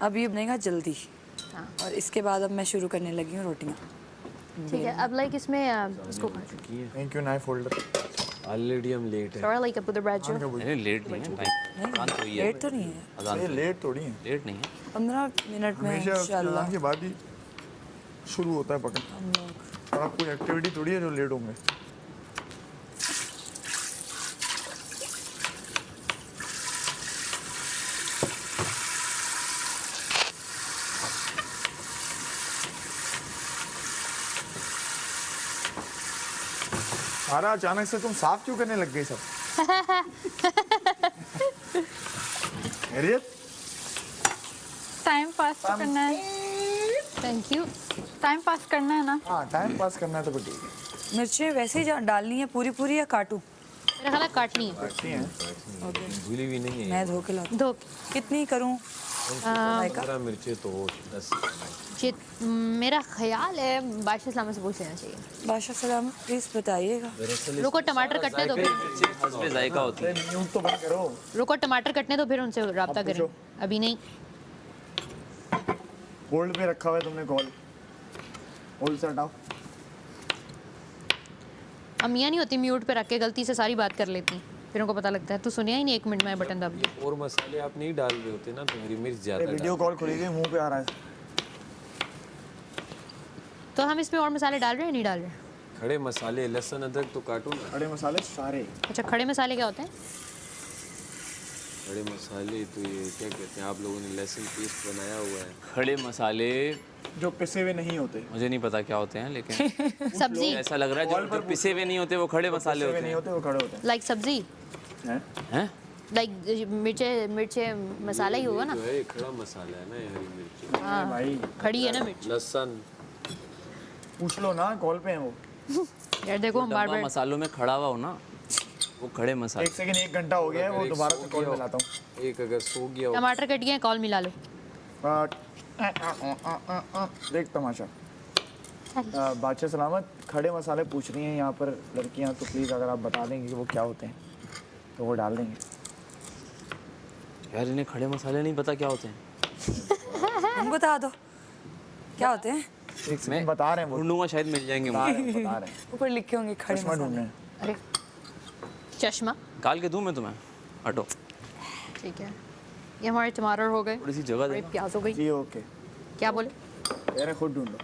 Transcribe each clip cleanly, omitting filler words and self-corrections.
अब ये बनेगा जल्दी हाँ और इसके बाद अब मैं शुरू करने लगी हूँ रोटियाँ। ठीक है। अब लाइक इसमें इसको thank you knife holder. Already हम लेट है। Sorry like up the bread जो नहीं लेट नहीं है टाइम अजान तो ही है। लेट तो नहीं है, अजान ये तो लेट थोड़ी है, लेट नहीं है। 15 मिनट में हमेशा इंशाल्लाह अजान के बाद ही शुरू होता है पकड़। हम लोग। और आप कोई एक्टिविटी थोड़ी है जो लेट होंगे। सारा अचानक से तुम साफ क्यों करने लग गई सब? खैरियत? टाइम पास तो करना है। Thank you. टाइम पास करना है ना। हाँ टाइम पास करना है तो फिर ठीक है। मिर्चें वैसे ही डालनी है पूरी पूरी या काटूं? मेरा ख्याल है काटनी है। अच्छी हैं। भूली भी नहीं है। मैं धो के लाती दो हूँ। कितनी करूँ? 15 मिर्चें तो 10। मेरा ख्याल है बादशाह इस्लाम से पूछ लेना चाहिए। बादशाह सलाम प्लीज़ बताइएगा। रुको टमाटर कटने दो फिर। हस्बे जायका होती है। म्यूट तो बंद करो। रुको टमाटर कटने दो फिर उनसे रब्ता अब करें। पूछो। अभी नहीं। होल्ड पे रखा हुआ है तुमने कॉल। होल्ड से हटाओ। अम्मियाँ नहीं होती म्यूट पे रख के गलती से सारी बात कर लेती, फिर उनको पता लगता है तू सुनिया ही नहीं 1 मिनट में बटन दब दिया। और मसाले आप नहीं डाल रहे होते ना तो मेरी मिर्च ज्यादा वीडियो कॉल खुली गई, मुंह पे आ रहा है। तो हम इसमें और मसाले डाल रहे हैं नहीं डाल रहे? खड़े मसाले लहसुन अदरक तो काटो ना। खड़े मसाले सारे। अच्छा खड़े मसाले क्या होते हैं? खड़े मसाले तो ये क्या कहते हैं, आप लोगों ने लहसुन पेस्ट बनाया हुआ है। खड़े मसाले जो पिसे हुए नहीं होते। मुझे नहीं पता क्या होते हैं लेकिन सब्जी ऐसा लग रहा है जो पिसे हुए नहीं होते वो खड़े मसाले पिसे हुए होते नहीं हैं। होते, वो खड़े होते लाइक सब्जी हैं। हैं? लाइक मिर्चे मिर्चे मसाला ही होगा ना। जो है ये खड़ा मसाला है ना, ये हरी मिर्च हाँ भाई खड़ी है ना मिर्च। लहसुन। पूछ लो ना, कॉल पे हैं वो। यार देखो हम बार डब्बा बार मसालों में खड़ा हुआ हो ना वो खड़े मसाले। 1 सेकंड 1 घंटा हो गया है, वो अगर एक दोबारा सो से कॉल गया मिलाता हूँ। एक अगर सो गया हो टमाटर कट गए कॉल मिला लो। बट देख तमाशा। बादशाह सलामत खड़े मसाले पूछ रही हैं यहाँ पर लड़कियाँ, तो प्लीज़ अगर आप बता देंगे कि वो क्या होते हैं तो वो डाल देंगे। यार इन्हें खड़े मसाले नहीं पता क्या होते हैं। हम बता दो क्या होते हैं? एक सेकंड बता रहे हैं वो। ढूंढूंगा शायद मिल जाएंगे बता मुझे। रहे हैं, बता रहे हैं। ऊपर लिखे होंगे खड़े चश्मा ढूंढ मसाले। रहे हैं। अरे चश्मा निकाल के दूं मैं तुम्हें? हटो ठीक है। ये हमारे टमाटर हो गए, थोड़ी सी जगह हमारी दे। प्याज हो गई। जी ओके। क्या बोले? कह रहे खुद ढूंढो।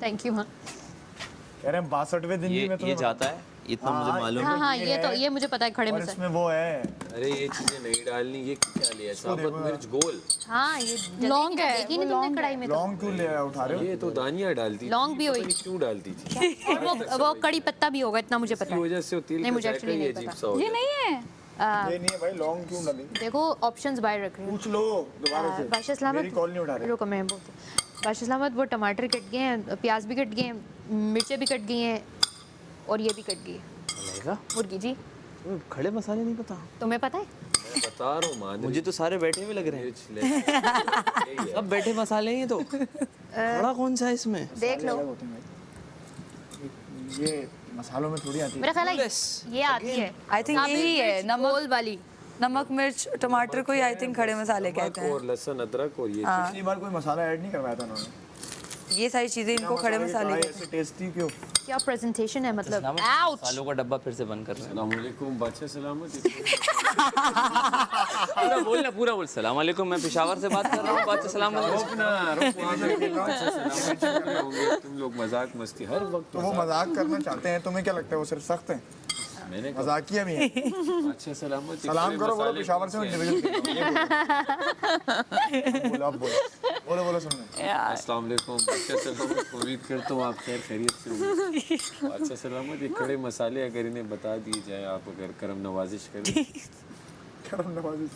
Thank you. हाँ कह रहे हैं 62वें दिन भी मैं ये तुम्हें जाता है इतना हाँ, मुझे मालूम हाँ है। हाँ ये तो ये मुझे पता है खड़े और मसाले। इसमें वो है। अरे ये चीजें नहीं डालनी, ये क्या लिया साबुत देखो मिर्च गोल। हाँ ये लौंग है, देखी वो नहीं तुमने लौंग कढ़ाई में तो। लौंग क्यों ले उठा रहे हो? ये तो दानिया डालती थी, लौंग भी पता हुई। नहीं क्यों डालती थी। और वो कड़ी पत्ता भी होगा इतना मुझे पता इसकी है। वजह से वो तेल नहीं, का मुझे जायका actually ही नहीं अजीब पता। सा हो ये जाता नहीं है। ये नहीं है भाई, लौंग क्यों डाली? देखो ऑप्शंस बाहर रख रही हूँ। पूछ लो दोबारा से। बादशाह सलामत मेरी कॉल नहीं उठा रहे। रुको मैं बोलती हूँ। बादशाह सलामत वो टमाटर कट गए हैं, प्याज भी कट गए हैं, मिर्चें भी कट गई हैं और ये भी कट गई है चलेगा? मुर्गी जी। तुम्हें खड़े मसाले नहीं पता? तुम्हें पता है? मैं बता रहा हूँ माधुरी, मुझे तो सारे बैठे हुए लग रहे हैं। मिर्च लहसुन यही है। सब बैठे मसाले ही हैं तो खड़ा कौन सा है इसमें? देख लो। अलग होते हैं भाई। ये मसालों में थोड़ी आती है। मेरा ख्याल है Yes. ये आती है। आई थिंक यही है नमक नमक वाली। नमक मिर्च टमाटर को ही आई थिंक खड़े मसाले कहते हैं। और लहसुन अदरक और ये पिछली बार कोई मसाला ऐड नहीं करवाया था उन्होंने। ये सारी चीजें इनको खड़े मसाले कहते ऐसे टेस्टी क्यों? क्या प्रेजेंटेशन है मतलब। नाम आउच। मसालों का डब्बा फिर से बंद कर रहे हैं। अस्सलामुअलैकुम बादशाह सलामत। पूरा बोल सलाम वालेकुम, मैं पेशावर से बात कर रहा हूँ। बादशाह सलाम वालेकुम। तुम लोग मजाक मस्ती हर वक्त तो वो मजाक करना चाहते हैं, तुम्हें क्या लगता है वो सिर्फ सख्त हैं? मैंने कहा मजाकिया भी हैं। अच्छा सलामत सलाम करो, बोलो पेशावर से मैं डिवीजन बोलो, अब बोलो बोलो सुन रहे हैं। अस्सलाम वालेकुम बादशाह सलामत। उम्मीद करता हूँ आप खैर खैरियत से होंगे। बादशाह सलामत ये खड़े मसाले अगर इन्हें बता दिए जाए, आप अगर करम नवाजिश करें। करम नवाजी।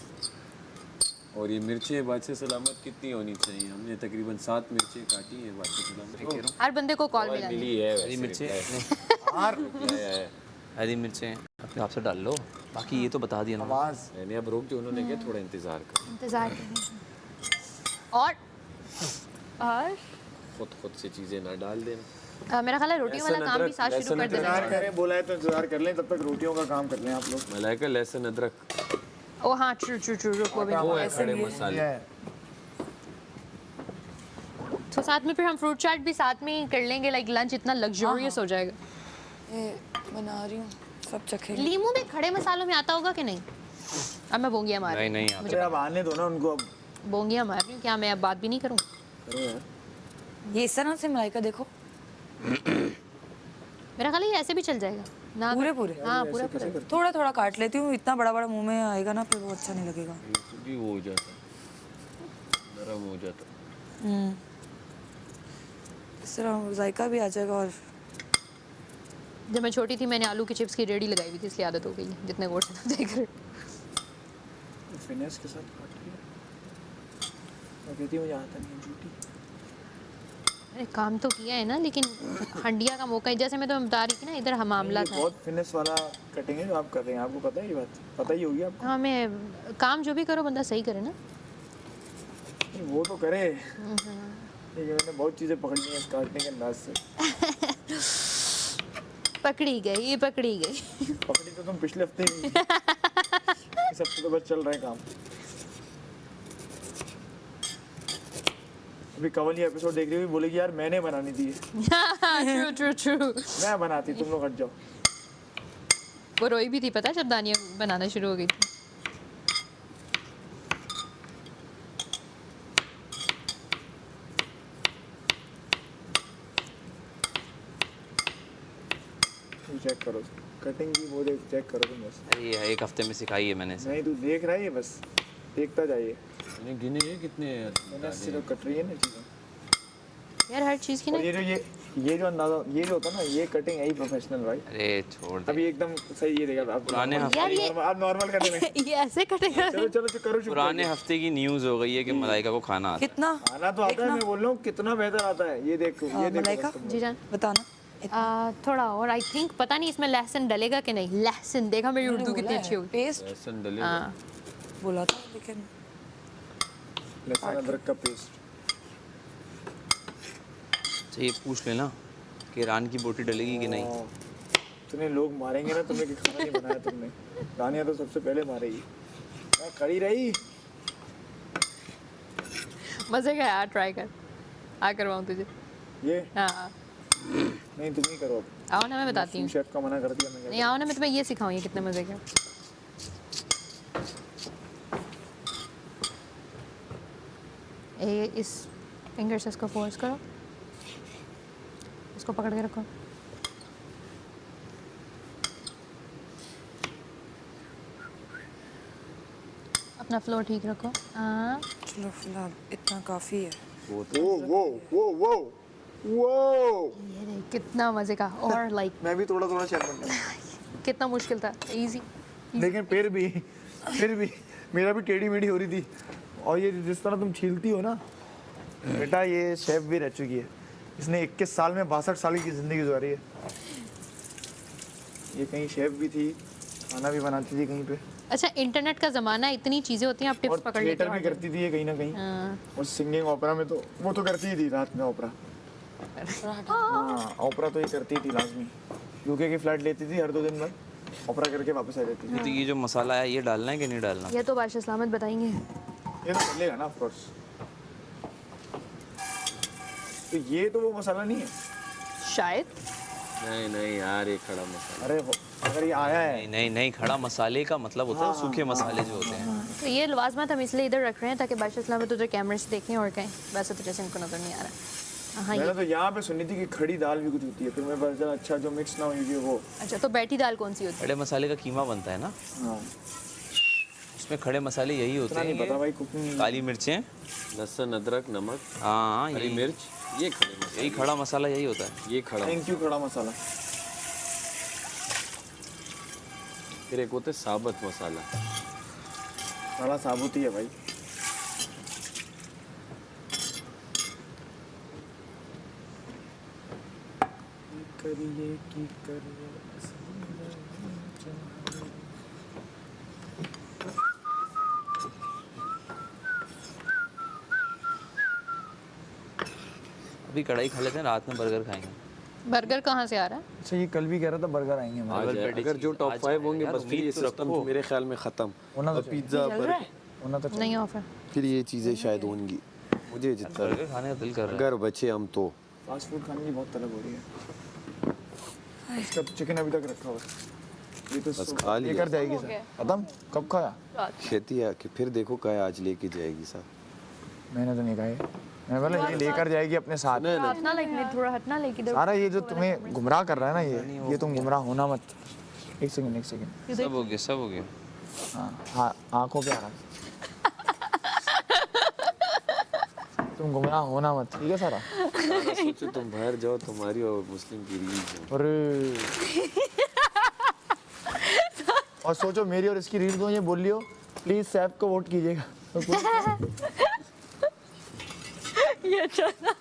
और ये मिर्चें बादशाह सलामत कितनी होनी चाहिए? हमने तकरीबन 7 मिर्चें काटी है बादशाह सलामत। हर बंदे को कॉल मिला मिली है हरी मिर्चें यार हरी मिर्चें अपने हिसाब से डाल लो, बाकी ये तो बता दिया ना। आवाज मैंने अब रोक दिया, उन्होंने क्या थोड़ा इंतजार कर। इंतजार करें। और खुद से चीज़ें ना डाल देना। मेरा ख्याल है रोटी वाला काम भी साथ शुरू कर देना। इंतजार करें, बोला है तो इंतजार कर लें, तब तक रोटियों का काम कर लें आप लोग। मलाइका लहसुन अदरक ओ हाँ ट्रू ट्रू ट्रू रुक वो भी वो है ऐसे खड़े भी है। मसाले। ये है। तो साथ में फिर हम फ्रूट चाट भी साथ में ही कर लेंगे लाइक लंच इतना लग्जरियस हो जाएगा। ये बना रही हूँ सब चखेंगे। लीमू भी खड़े मसालों में आता होगा कि नहीं? अब मैं बोंगिया मार नहीं नहीं आता। अरे अब आने दो ना उनको अब। बोंगिया मार रही हूँ, क्या मैं अब बात भी नहीं करूँ? करो यार। ये इस तरह से मलाइका देखो मेरा ख्याल है ये ऐसे भी चल जाएगा ना? पूरे पूरे हाँ पूरा पूरा। थोड़ा थोड़ा काट लेती हूँ, इतना बड़ा बड़ा मुंह में आएगा ना फिर वो अच्छा नहीं लगेगा। भी वो हो जाता, नरम हो जाता। इस तरह जायका भी आ जाएगा। और जब मैं छोटी थी मैंने आलू की चिप्स की रेडी लगाई हुई थी, इसलिए आदत हो गई है जितने गोट से देख रहे हो। फिनेस के साथ काट लिया। मैं कहती हूँ मुझे आता नहीं है झूठी। अरे काम तो किया है ना, लेकिन हंडिया का मौका है, जैसे मैं तो बता रही थी ना इधर हम मामला ये था। बहुत फिनेस वाला कटिंग है जो आप कर रहे हैं, आपको पता है ये बात? पता ही होगी आपको। हाँ मैं काम जो भी करो बंदा सही करे ना। नहीं, वो तो करे। लेकिन मैंने बहुत चीज़ें पकड़ी हैं इस काटने के अंदाज से। पकड़ी गई, ये पकड़ी गई। पकड़ी तो तुम पिछले हफ्ते ही। इस हफ्ते तो बस चल रहा है काम। अभी कवल ये एपिसोड देख रही हुई बोलेगी यार मैंने बनानी थी ये। True true true. मैं बनाती, तुम लोग हट जाओ। वो रोई भी थी पता है जब दानिया बनाना शुरू हो गई थी। तुम चेक करो कटिंग की, वो देख चेक करो तुम बस। अरे ये एक हफ्ते में सिखाई है मैंने इसे। नहीं तू देख रहा है ये, बस देखता जाइए। मैंने गिने हैं कितने मैंने सिर्फ कट रही है ना चीज़ें। यार हर चीज़ की ना और ये जो अंदाजा ये जो होता है ना, ये कटिंग है ही प्रोफेशनल भाई। अरे छोड़ दे। अभी एकदम सही ये देखा आप पुराने हफ्ते यार ये आप नॉर्मल करने में। ये ऐसे कटेगा। चलो चलो चलो करो चुप पुराने हफ्ते की न्यूज़ हो गई है कि मलाइका को खाना आता है। कितना आना तो आता है, मैं बोल रहा हूँ कितना बेहतर आता है। ये देखो ये देखो मलाइका जी जान बताना। थोड़ा और आई थिंक पता नहीं इसमें लहसुन डलेगा कि नहीं। लहसुन देखा मेरी उर्दू कितनी अच्छी होगी। पेस्ट लहसुन डले हाँ बोला था लेकिन लहसुन अदरक का पेस्ट। अच्छा ये पूछ लेना कि ईरान की बोटी डलेगी कि नहीं। इतने लोग मारेंगे ना तुम्हें कि खाना नहीं बनाया तुमने। दानिया तो सबसे पहले मारेगी। मैं खड़ी रही। मज़े का यार, ट्राई कर। आ करवाऊँ तुझे? ये हाँ नहीं तुम ही करो अब। आओ ना मैं बताती हूँ। शेफ का मना कर दिया मैं। नहीं आओ ना मैं तुम्हें ये सिखाऊँ ये कितने मज़े का। ये इस फिंगर से इसको फोर्स करो, इसको पकड़ के रखो। अपना फ्लो ठीक रखो। हाँ चलो फिलहाल इतना काफ़ी है। वो वो वो वो ये देख कितना मज़े का। और लाइक मैं भी थोड़ा थोड़ा शेफ बन गया। कितना मुश्किल था, इजी। लेकिन फिर भी मेरा भी टेढ़ी मेढ़ी हो रही थी। और ये जिस तरह तुम छीलती हो ना बेटा, ये शेफ भी रह चुकी है। इसने 21 साल में 62 साल की ज़िंदगी गुजारी है। ये कहीं शेफ भी थी, खाना भी बनाती थी कहीं पे, अच्छा इंटरनेट का ज़माना, इतनी चीज़ें होती हैं, आप और टिप्स पकड़ लेते थिएटर भी हो। करती थी ये कहीं ना कहीं। हाँ। और सिंगिंग ओपेरा में तो वो तो करती ही थी रात में ओपेरा। हाँ ओपेरा तो ये करती ही थी लाजमी। यूके की फ्लाइट लेती थी हर 2 दिन में, ओपेरा करके वापस आ जाती थी। तो ये जो मसाला है ये डालना है कि नहीं डालना? ये तो बादशाह सलामत बताएंगे। ये तो चलेगा ना ऑफ कोर्स। तो ये तो वो मसाला नहीं है। शायद नहीं नहीं यार ये खड़ा मसाला। अरे अगर ये आया है नहीं नहीं नहीं, खड़ा मसाले का मतलब होता है सूखे मसाले जो होते हैं। तो ये लवाजमात हम इसलिए इधर रख रहे हैं ताकि बादशाह सलामत उधर कैमरे से देखें और कहें, वैसे तो जैसे इनको नज़र नहीं आ रहा। हाँ मैंने ये तो यहाँ पे सुनी थी कि खड़ी दाल भी कुछ होती है, फिर मैं पता चला अच्छा जो मिक्स ना होगी वो। अच्छा, तो बैठी दाल कौन सी होती है? खड़े मसाले का कीमा बनता है ना, हाँ उसमें खड़े मसाले यही होते इतना हैं। नहीं पता ये भाई कुकिंग। काली मिर्चें, लहसुन अदरक नमक हाँ हरी यही मिर्च, ये खड़े मसाले। यही खड़ा मसाला यही होता है। ये खड़ा थैंक यू खड़ा मसाला। फिर एक होता है साबुत मसाला। खड़ा साबुत ही है भाई। करिए की करिए अभी कढ़ाई खा लेते हैं, रात में बर्गर खाएंगे। बर्गर कहाँ से आ रहा है? अच्छा ये कल भी कह रहा था बर्गर आएंगे हमारे। आ जाए। अगर जो टॉप 5 होंगे बस फिर ये सिस्टम तो मेरे ख्याल में खत्म। होना तो पिज्जा बर्गर होना तो नहीं ऑफ है। फिर ये चीज़ें शायद होंगी, मुझे जितना बर्गर खाने का दिल कर रहा है। अगर बचे हम तो। फास्ट फूड खाने की बहुत तलब हो रही है। इसका चिकन अभी तक रखा हुआ है। ये तो बस खा लिया। लेकर जाएगी सर। खत्म कब खाया? खेती है कि फिर देखो क्या आज लेके जाएगी सर। मैंने तो नहीं खाए। मैं बोला ये लेकर जाएगी अपने साथ। हटना लाइक नहीं, थोड़ा हटना लाइक इधर। सारा ये जो तुम्हें गुमराह कर रहा है ना ये तुम गुमराह होना मत। एक सेकंड सब हो गया, सब हो गया। हाँ आंखों पे आ रहा है। तुम गुमराह होना मत, ठीक है सारा? सारा सोचो तुम बाहर जाओ तुम्हारी और मुस्लिम की रील्स हो। अरे और सोचो मेरी और इसकी रील को ये बोल लियो प्लीज सैफ को वोट कीजिएगा। ये अच्छा था।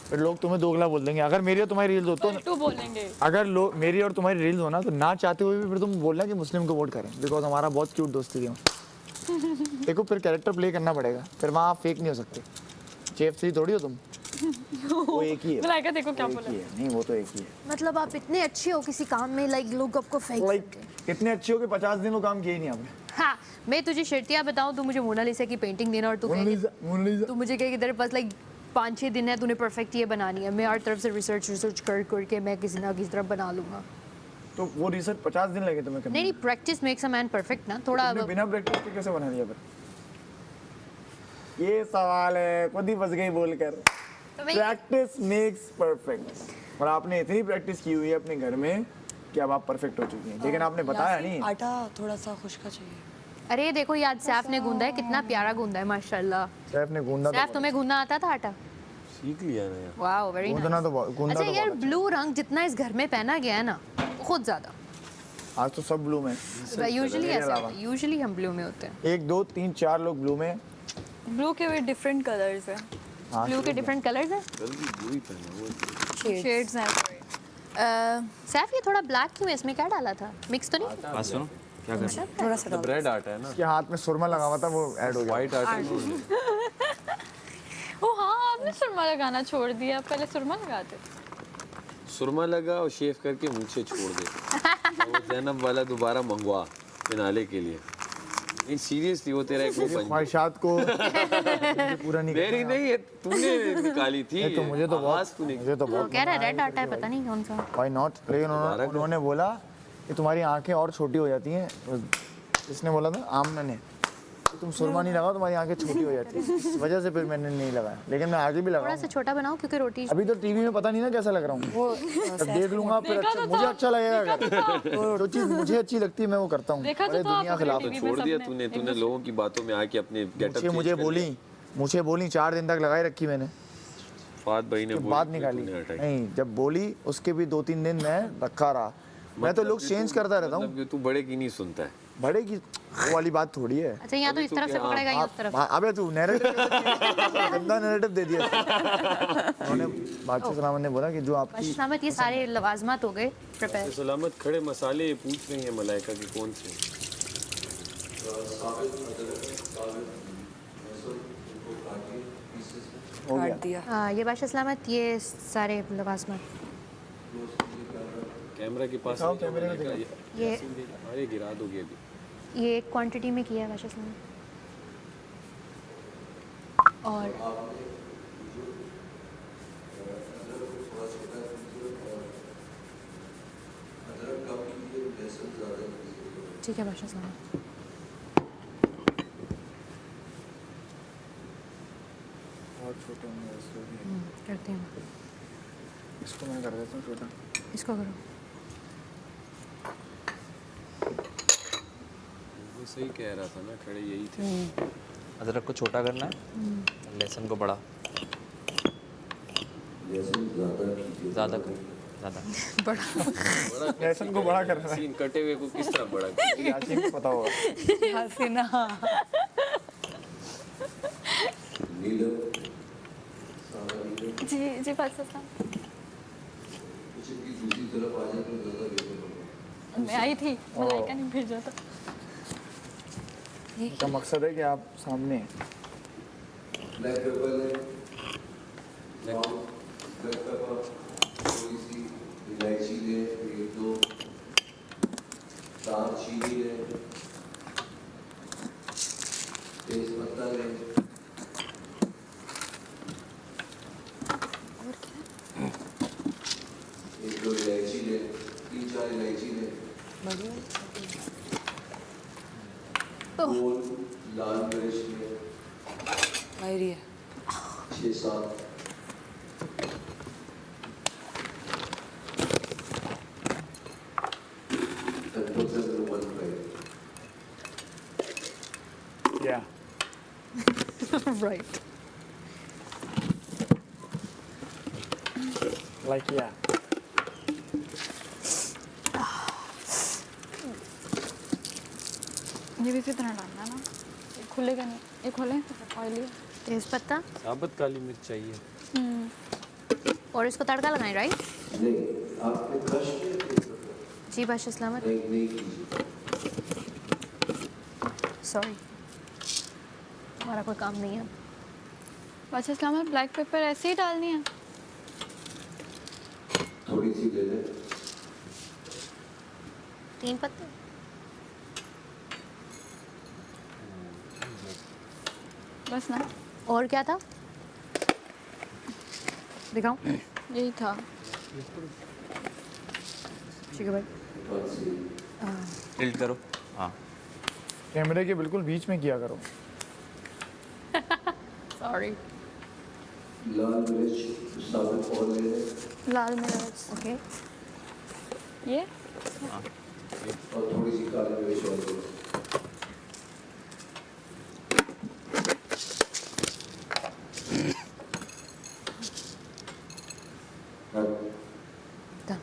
फिर लोग तुम्हें दोगला बोल देंगे। अगर मेरी और तुम्हारी रील्स हो तो तू बोलेंगे। अगर लोग मेरी और तुम्हारी रील्स हो ना तो ना चाहते हुए भी फिर तुम बोलना कि मुस्लिम को वोट करें बिकॉज हमारा बहुत क्यूट दोस्ती थी। देखो फिर कैरेक्टर प्ले करना पड़ेगा, फिर वहाँ आप फेक नहीं हो सकते। चेफ 3 थोड़ी हो तुम, वो एक ही है। मलाइका देखो क्या एक बोला। ही है। नहीं वो तो एक ही है। मतलब आप इतने अच्छे हो किसी काम में, लाइक लोग आपको फेंक लाइक इतने अच्छे हो कि 50 दिन वो काम किया ही नहीं आपने। हाँ, मैं तुझे शर्तियाँ बताऊँ, तू मुझे मोनालिसा की पेंटिंग देना और तू कहेगी, तू मुझे कहे कि तेरे पास लाइक 5-6 दिन है, तूने परफेक्ट ये बनानी है। मैं हर तरफ से रिसर्च करके मैं किसी ना किसी तरफ बना लूँगा। तो वो रिसर्च 50 दिन लगे तुम्हें करने? नहीं, practice makes a man perfect ना, थोड़ा। तुमने बिना प्रैक्टिस के कैसे बना दिया फिर? ये सवाल है, खुद ही फंस गई बोलकर। Practice makes perfect. और आपने इतनी प्रैक्टिस की हुई है अपने घर में कि अब आप परफेक्ट हो चुकी हैं, लेकिन आपने बताया नहीं। आटा थोड़ा सा खुश्का चाहिए। अरे देखो यार, सैफ ने गूंदा है, कितना प्यारा गूंदा है माशाल्लाह। सैफ ने गूंदा सैफ, तुम्हें गूंदना आता था आटा? सीख लिया ना यार। वाओ, वेरी गूंदना तो गूंदा अच्छा तो यार, बहुत ब्लू रंग जितना इस घर में पहना गया है ना, खुद ज्यादा। अच्छा। आज तो सब ब्लू में। यूजुअली ऐसा होता है, यूजुअली हम ब्लू में होते हैं। 1 2 3 4 लोग ब्लू में। ब्लू के भी डिफरेंट कलर्स है। हाँ, ब्लू के डिफरेंट कलर्स हैं। जल्दी ब्लू ही पहना वो। शेड्स हैं। सैफ, ये थोड़ा ब्लैक क्यों है? इसमें क्या डाला था? मिक्स तो नहीं? हाँ सुनो, क्या कर रहे हो? थोड़ा सा डालो। ब्रेड आटा है ना, इसके हाथ में सुरमा लगा हुआ था, वो ऐड हो गया। व्हाइट आटा नहीं। ओ हाँ, आपने सुरमा लगाना छोड़ दिया, पहले सुरमा लगाते। सुरमा लगा और शेव करके मुझे छोड़ दे। वो जैनब वाला दोबारा मंगवा फिनाले के लिए। नहीं सीरियसली, वो तेरा एक वो बन ख्वाहिशात को पूरा नहीं मेरी नहीं है, तूने निकाली थी। तो मुझे तो आवाज बहुत तूने मुझे तो वो बहुत कह रहा है रेड आटा है, पता नहीं कौन सा। Why not. लेकिन उन्होंने बोला कि तुम्हारी आंखें और छोटी हो जाती हैं। इसने बोला था आमना ने, तुम सुरमा नहीं लगाओ तुम्हारी आंखें छोटी हो जाती हैं। इस वजह से फिर मैंने नहीं लगाया, लेकिन मैं आगे भी थोड़ा लगाऊंगा। सा छोटा बनाओ क्योंकि रोटी। अभी तो टीवी में पता नहीं ना कैसा लग रहा हूँ। वो जब देख लूंगा फिर अच्छा, मुझे अच्छा लगेगा। जो चीज़ मुझे अच्छी लगती है मैं वो करता हूँ। देखा तो अरे था दुनिया आपको खिलाफ टीवी में छोड़ दिया सबने। तूने लोगों की बातों में आके अपने गेटअप मुझे बोली 4 दिन तक लगाई रखी मैंने। फात भाई ने के बाद निकाली नहीं, जब बोली उसके भी 2-3 दिन मैं रखा रहा। मैं तो लुक चेंज करता रहता हूँ। मतलब कि तू बड़े की नहीं सुनता है। बड़े की वो वाली बात थोड़ी है। अच्छा, यहाँ तो इस तरफ से पकड़ेगा, या उस तरफ? अबे तू नैरेटिव गंदा नैरेटिव दे दिया। उन्होंने बादशाह सलामत ने बोला कि जो आपकी बादशाह सलामत, ये सारे लवाजमात हो गए प्रिपेयर। सलामत खड़े मसाले पूछ रही है मलाइका के कौन से। हो गया। काट दिया। हाँ, ये बादशाह सलामत, ये सारे लवाजमात। कैमरा के पास दिखाओ, कैमरे में मलाइका, ये अरे गिरा दोगे अभी। ये एक क्वांटिटी में किया है बादशाह सलामत। और ठीक है बादशाह सलामत। बहुत छोटे होंगे इसको भी। करते हैं, इसको मैं कर देता हूँ छोटा। इसको करो। वो सही कह रहा था ना, खड़े यही थे। अदरक को छोटा करना है, लहसुन को बड़ा। ज़्यादा कर, ज़्यादा। लहसुन को बड़ा करना है। सीन कटे हुए को किस तरह बड़ा कर? यासीन को पता होगा। हसीना। जी जी बादशाह साहब, मैं आई थी, मलाइका ने भेजा था। उनका मकसद है कि आप सामने ब्लैक पेपर, थोड़ी सी इलायची ले, 1-2 दालचीनी ले, तेज पत्ता ले, और क्या 1-2 इलायची ले, 3-4 इलायची ले, गोल लाल मिर्च ले, वही है 6-7 and put them in one plate. Yeah. right. Like yeah. ये भी इसी तरह डालना ना, ये खुलेगा नहीं, ये खोले ऑयली। तेज पत्ता साबुत काली मिर्च चाहिए। और इसको तड़का लगाएं, राइट? नहीं, आपने क्रश किया जी बादशाह सलामत। नहीं कीजिए। सॉरी, हमारा कोई काम नहीं है। बादशाह सलामत, ब्लैक पेपर ऐसे ही डालनी है? थोड़ी सी ले लें। 3 पत्ते। बस ना, और क्या था? दिखाऊं? यही था। ठीक है भाई। टिल्ट करो। हाँ कैमरे के बिल्कुल बीच में किया करो। सॉरी। लाल मिर्च साबुत और ले लें लाल मिर्च, ओके। ये और थोड़ी सी काली मिर्च और ले लें। हाँ, डन।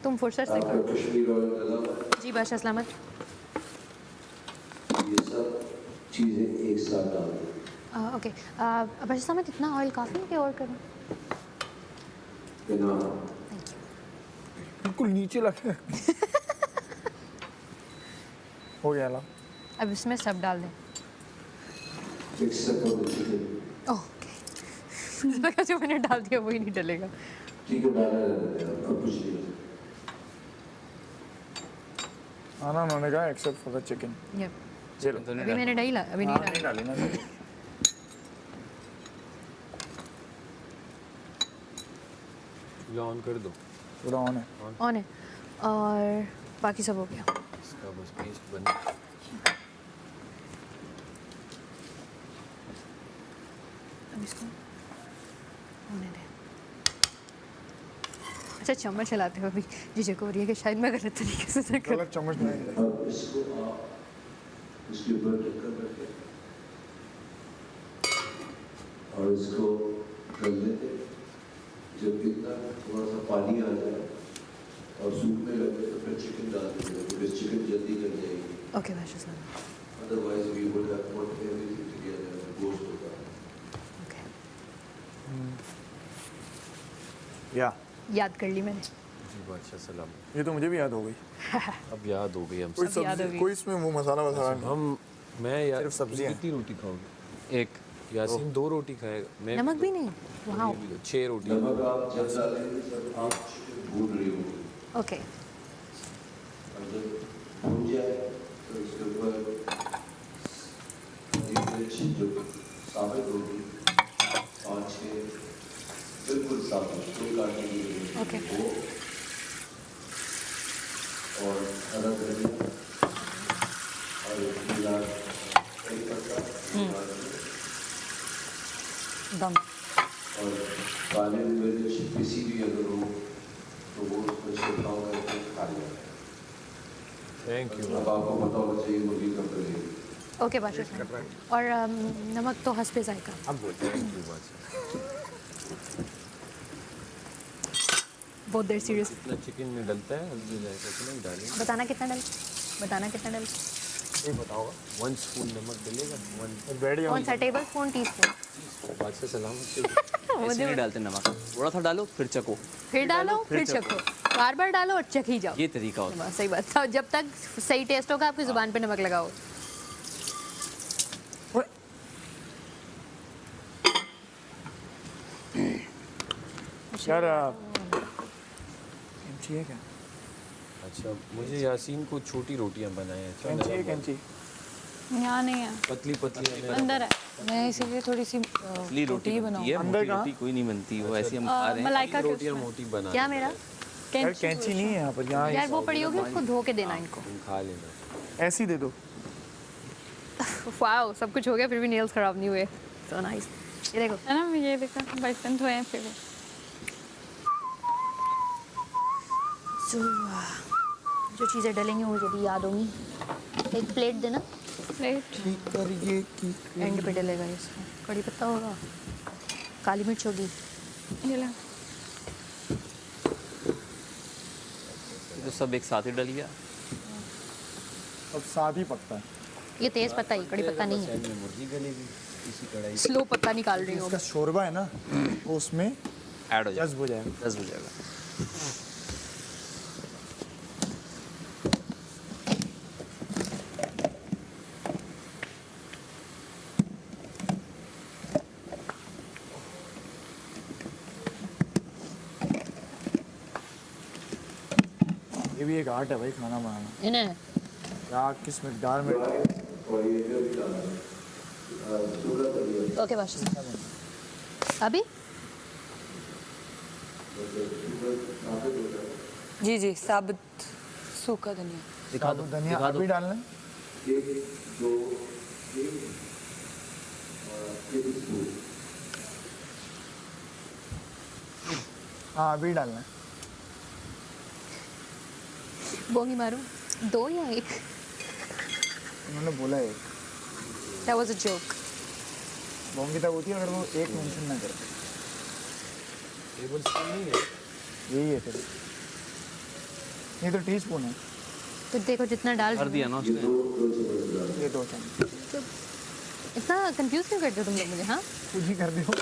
तुम फुर्सत से आपका करो। कश्मीरी ऑयल डाला हुआ है। जी बादशाह सलामत। ये सब चीज़ें एक साथ डाल दें। ओके, बादशाह सलामत इतना ऑयल काफ़ी है कि और करूँ? बिना थैंक यू। बिल्कुल नीचे लगे। हो गया ला। अब इसमें सब डाल दें। Accept for the chicken. Okay. मुझे लगा जो मैंने डाल दिया वही नहीं डलेगा। ठीक है, डालना रहता है, अब कुछ नहीं। आना उन्होंने कहा except for the chicken. Yup. चलो अभी मैंने नहीं ला, अभी हाँ, नहीं नहीं डाला। डाली ना। चूल्हा ऑन कर दो। पूरा ऑन है। ऑन है और बाकी सब हो गया। इसका बस पेस्ट बन। अब इसको होने दें। अच्छा, चम्मच चलाते हो अभी जीजे को हो रही है कि शायद मैं गलत तरीके से कर। गलत चम्मच नहीं है। अब इसको आप इसके ऊपर ढक्कन रखें और इसको कर लेते। जब इतना थोड़ा सा पानी आ जाए और सूखने लगे तो फिर चिकन डाल देंगे, फिर चिकन जल्दी कर जाएगी। ओके बादशाह सलामत। Otherwise we would have put everything together, गोश्त होगा। ओके, या याद कर ली मैंने। जी बादशाह सलाम। ये तो मुझे भी याद हो गई। अब याद हो गई हमसे। कोई अब याद सब्जी होगी। कोई इसमें वो मसाला वसाला नहीं। हम मैं यार सिर्फ सब्जियां। कितनी रोटी खाओगे? एक। यासीन 2 रोटी खाएगा। मैं नमक भी नहीं? वाह। 6 रोटी। नमक आप जब डालेंगे जब आप चिकन भून रही होगी, ओके, और जब भून जाए तो इसके ऊपर हरी मिर्च जो साबित होगी 5-6 बिल्कुल साबित, कोई काटने की जरूरत नहीं, ओके। वो और हरा धनिया और पीला कड़ी पत्ता दम। और काले मिर्च पिसी भी अगर हो तो वो उसमें छिड़काव करके खा लिया। Thank you. अब आपको पता होना चाहिए मुर्गी कब करेगी। ओके बादशाह सलामत। और नमक तो हंसपे जाएगा। अब बोलते हैं थैंक यू बादशाह। बहुत देर सीरियस। कितना चिकन में डलता है हल्दी जाएगा तो नहीं डालेंगे। बताना कितना डल, बताना कितना डल। ये बताओ 1 स्पून नमक डलेगा। 1 बैठ कौन सा? Table spoon, tea spoon? बादशाह सलामत से। ऐसे नहीं डालते नमक, थोड़ा सा डालो फिर चको। फिर डालो फिर चखो, बार बार डालो और चख ही जाओ। ये तरीका होता बस सही बात था। जब तक सही टेस्ट होगा आपकी जुबान पे नमक लगाओ। यार कैंची है क्या? अच्छा मुझे यासीन को छोटी रोटियां बनाए हैं। कैंची है कैंची? यहाँ नहीं है, पतली पतली अंदर है। मैं इसीलिए थोड़ी सी असली रोटी ही बनती है, अंदर मोटी कहाँ? रोटी कोई नहीं बनती, वो ऐसी हम खा रहे हैं। मलाइका के रोटियां उसमें। मोटी बना क्या मेरा यार कैंची नहीं है यहाँ पर, यहाँ यार वो पड़ी होगी, उसको धो के देना इनको। तुम खा लेना। ऐसी दे दो। वाओ, सब कुछ हो गया फिर भी नेल्स खराब नहीं हुए। So nice. ये देखो है ना, ये देखा बर्तन धोए हैं फिर। जो चीज़ें डलेंगी मुझे भी याद होंगी। एक प्लेट देना, प्लेट एंड पे डलेगा इसमें। कड़ी पत्ता होगा, काली मिर्च होगी। ये लो। ये तो सब एक साथ ही डल गया। अब साथ ही पकता है। ये तेज पत्ता ही, कड़ी पत्ता नहीं है। साइड में मुर्गी गलेगी इसी कढ़ाई। स्लो पत्ता निकाल रही हूँ। इसका शोरबा है ना, वो उसमें ऐड हो जाएगा, जज्ब हो जाएगा। जज्ब हो जाएगा। ये भी एक आर्ट है भाई, खाना बनाना। इन्हें क्या किस मिकदार में और ये जो भी डालना है सूरत है ओके बस अभी जी जी साबुत सूखा धनिया। दिखा दो, धनिया दिखा दो। अभी डालना है? 1 2 3 टेबल स्पून हाँ अभी डालना है। बोंगी मारूं, 2 या 1? उन्होंने बोला एक। That was a joke. Bongi तब होती है अगर वो एक मेंशन ना करे। टेबल स्पून नहीं है। यही है फिर। ये तो टीस्पून है। तो देखो जितना डाल कर रही दिया हूँ। ना उसने। ये 2 चम्मच इतना कंफ्यूज क्यों करते हो तुम लोग मुझे? हाँ, कुछ ही कर दियो।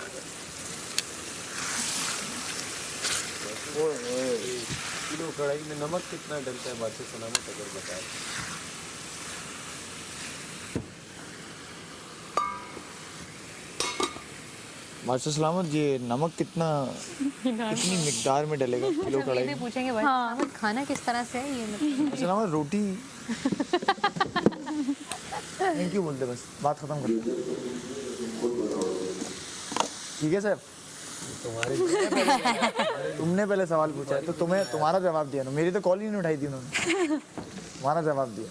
किलो कढ़ाई में नमक कितना डलता है बादशाह सलामत अगर बताए। बादशाह सलामत ये नमक कितनी मिकदार में डलेगा किलो ये कढ़ाई भी में? पूछेंगे भाई हाँ। खाना किस तरह से है ये मतलब। बादशाह सलामत रोटी थैंक यू बोलते बस, बात खत्म कर। ठीक है सर, तुमने पहले सवाल पूछा है तो तुम्हारा जवाब दिया ना, मेरी तो कॉल ही नहीं उठाई थी उन्होंने। तुम्हारा जवाब दिया।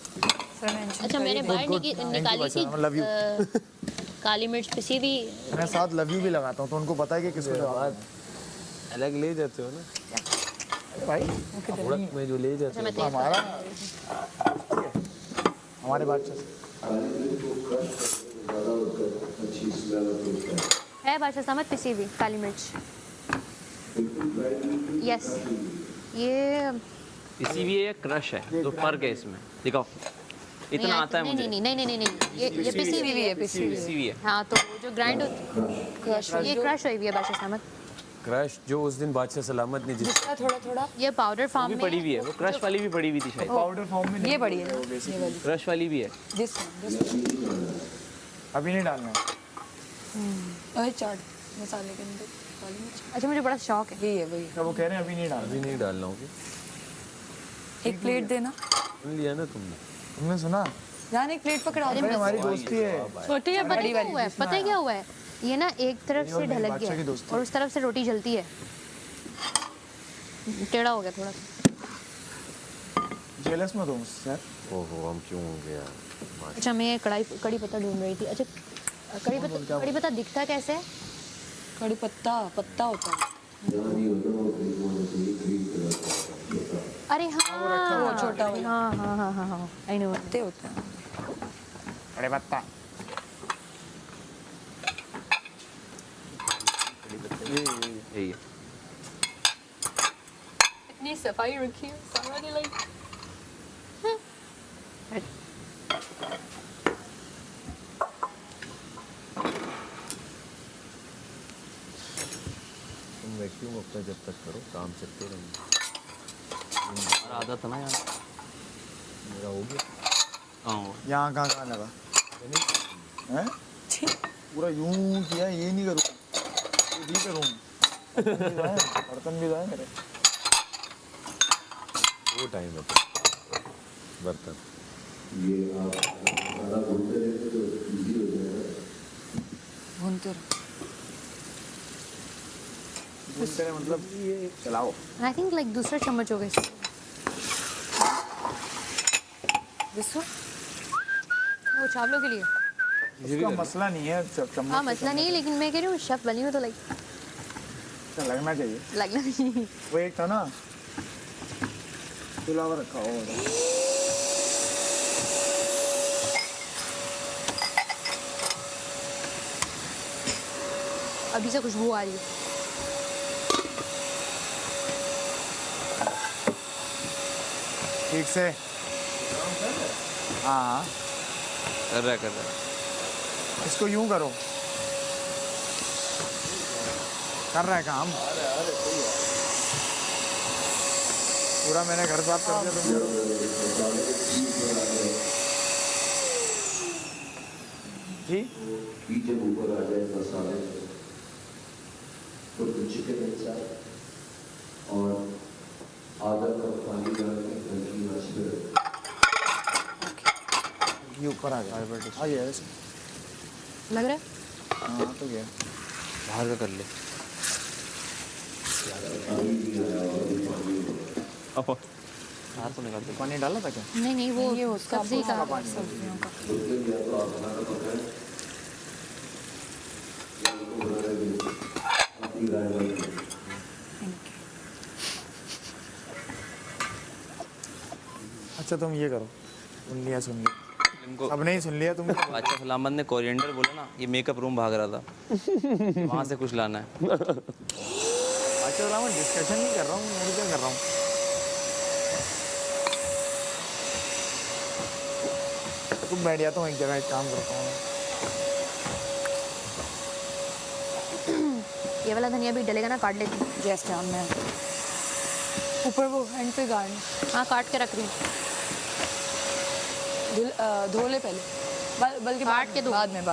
अच्छा मैंने बाहर निकाली थी लव यू। काली मिर्च पिसी हुई। मैं साथ लव यू भी लगाता हूँ तो उनको पता है कि किसको जवाब अलग ले जाते हो ना भाई। उड़क में जो ले जाते हो। हमारा हमारे बादशाह काली मिर्च को क्रश करके ज़्यादा उसका अच्छी स्मेल होती है बादशाह सामत पिसी हुई काली मिर्च। बिल्कुल ग्राइंड यस, ये इसी भी एक क्रश है, तो फर्क है इसमें। दिखाओ, इतना आता है नहीं मुझे। नहीं नहीं नहीं नहीं ये पिसी हुई है, पिसी हुई है। इसी भी है। हाँ तो जो ग्राइंड ये क्रश हुई हुई है बादशाह सामत। क्रश जो उस दिन बादशाह सलामत ने जिस थोड़ा थोड़ा ये पाउडर वो फॉर्म भी में पड़ी हुई है, वो क्रश वाली भी पड़ी हुई थी शायद। पाउडर फॉर्म में ये बड़ी है ना, ये वाली क्रश वाली भी है। दिस अभी नहीं डालना है। और चाट मसाले के अंदर काली मिर्च अच्छा मुझे बड़ा शौक है। यही है वही। क्या वो कह रहे हैं अभी नहीं डालना? अभी नहीं डालना होगी। एक प्लेट देना। सुन लिया ना तुमने। तुमने सुना? जान एक प्लेट पकड़ा दो। अरे हमारी दोस्ती है। छोटी है पता क्या हुआ है? पता है क्या हुआ है? ये ना एक तरफ ये और से मेरी ढलक बादशाह की गया दोस्ती। और उस तरफ से रोटी जलती है। टेढ़ा हो गया थोड़ा सा। जेलस मत हो मुझसे यार। ओहो हम क्यों हो गया। अच्छा मैं कड़ी पत्ता ढूंढ रही थी। अच्छा कड़ी पत्ता दिखता कैसे है? कड़ी पत्ता पत्ता होता है। यहाँ नहीं होता वो ग्रीन होना चाहिए ग्रीन कलर का छोटा अरे हाँ वो छोटा वाला हाँ हाँ हाँ हाँ हाँ आई नो। पत्ते होते हैं। अरे पत्ता यही है। इतनी सफाई रखी है सारा नहीं लाइक। तुम वैक्यूम अपना जब तक करो काम चलते रहेंगे। हमारा आदत है ना यार। मेरा हो गया। हाँ यहाँ कहाँ लगा हैं? पूरा यूं किया, ये नहीं करूँ, ये भी करूँ। बर्तन भी धोए मेरे। वो टाइम है बर्तन ये आप खाना भूनते रहते तो इजी हो जाएगा। भूनते रहो। भूनते रहे मतलब ये चलाओ। आई थिंक लाइक दूसरा चम्मच हो गया इसमें। This one? वो चावलों के लिए। इसका मसला नहीं है चम्मच हाँ मसला नहीं है, लेकिन मैं कह रही हूँ शेफ बनी हूँ तो लाइक से लगना चाहिए। लगना नहीं। वो एक था ना चुलावा रखा हो अभी से खुशबू आ रही है। ठीक से। हाँ कर रहा है इसको यूं करो। कर रहा है काम पूरा। मैंने घर साफ कर दिया, तुम करो। जी घी जब ऊपर आ जाए मसाले तो चिकन इंसाइड और आधा कप पानी डाल के हल्की आंच पे रखें। ये ऊपर आ गया। आ गया वैसे। लग रहा है हाँ तो गया। बाहर का कर ले। बाहर तो निकाल दे। पानी डाला था क्या? नहीं नहीं वो ये उसका सब्जी का सब्जियों का। मतलब या तो आप खाना पकाएं या उनको बनाने के लिए अपनी राय बनाएं। अच्छा तुम ये करो। सुन लिया इनको अब नहीं सुन लिया तुम। अच्छा सलामत ने कोरिएंडर बोला ना, ये मेकअप रूम भाग रहा था। वहाँ से कुछ लाना है। अच्छा मैं डिस्कशन नहीं कर रहा हूँ, मैं क्या कर रहा हूँ। तुम बैठ जाता हूँ एक जगह, एक काम करता हूँ। ये वाला धनिया भी डलेगा ना, काट लेती हूँ। जैसे मैं ऊपर वो एंड पे गार्न हाँ काट के रख रही हूँ। धो ले पहले, बल्कि काट के दो। बाद में।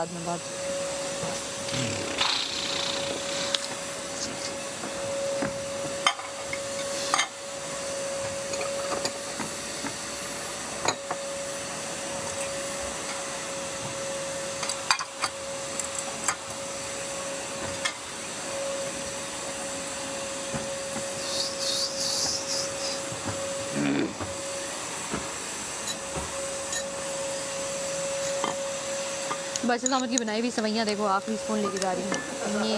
बस अहमद की बनाई हुई सवैयाँ देखो, आखिरी स्पून लेके जा रही हूँ। ये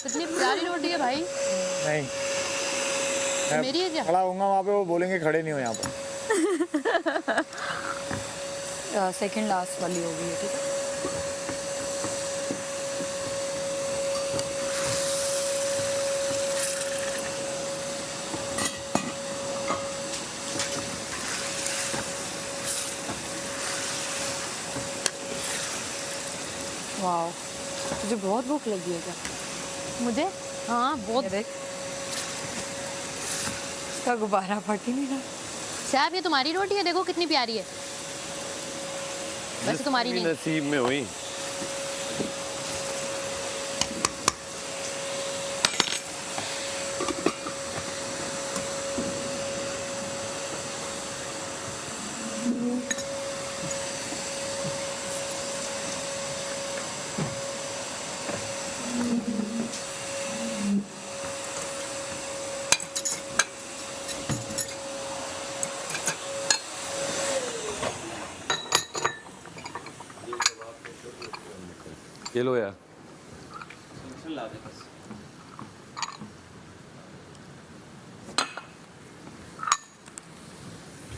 कितनी प्यारी रोटी है भाई। नहीं मैं मेरी है क्या? खड़ा होऊंगा वहाँ पे, वो बोलेंगे खड़े नहीं हो यहाँ पर। सेकंड लास्ट वाली होगी ये, ठीक है। वाह, तुझे बहुत भूख लगी है क्या? मुझे हाँ बहुत। ये देख, इसका गुब्बारा फट ही नहीं रहा। साहब ये तुम्हारी रोटी है, देखो कितनी प्यारी है। वैसे तुम्हारी नहीं। नसीब में हुई। ये लो यार।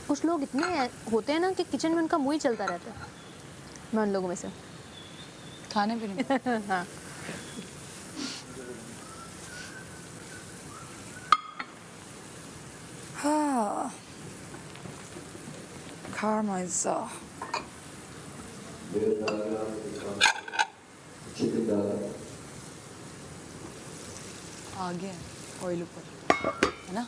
कुछ लोग इतने होते हैं ना कि किचन में उनका मुंह ही चलता रहता है। मैं उन लोगों में से। खाने पीने में। हाँ हाँ, Karmaiza. मेरे डालना चिकन डाला आ गया ऑयल ऊपर, है ना?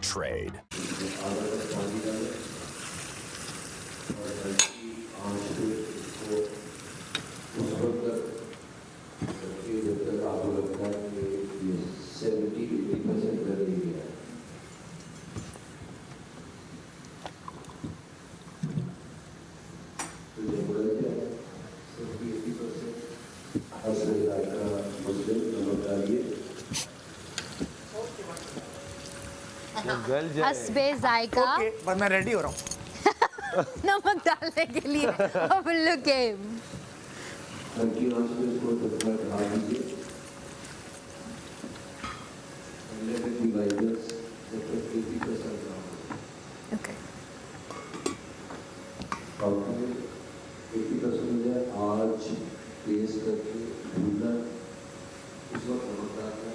trade. हस्बे जायका ओके बस मैं रेडी हो रहा हूँ। नमक डालने के लिए अब लुक हल्की आंच में इसको ढकना ढका दीजिए। let it be like this, जब तक 80% ना हो। ओके बाकी 80% हो जाए, आज तेज करके भूनना, उस वक्त नमक डालना,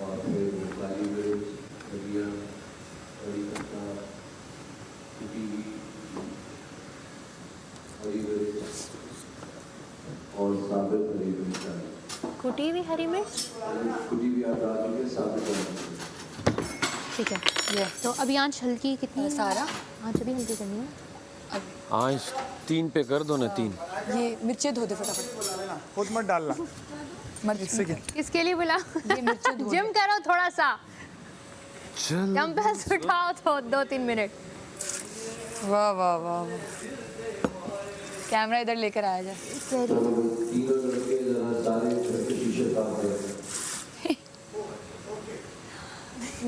और फिर काली मिर्च, धनिया, कड़ी पत्ता, कुटी हुई हरी मिर्च और साबुत हरी मिर्च डालें। कुटी हुई हरी मिर्च कुटी हुई आप डाल दीजिए, साबुत डाल ठीक है ये तो अभी आंच हल्की कितनी है? सारा आंच अभी हल्की करनी है। आंच 3 पे कर दो ना 3। ये मिर्चें धो दे फटाफट। खुद मत डालना। मत इससे क्या? किसके लिए बोला? ये मिर्चें धो जिम करो थोड़ा सा, चल डंबल्स उठाओ तो 2-3 मिनट। वाह वाह वाह वाह। कैमरा इधर लेकर आया जाए। तीनों लड़के जरा सारे घर के शीशे साफ करें।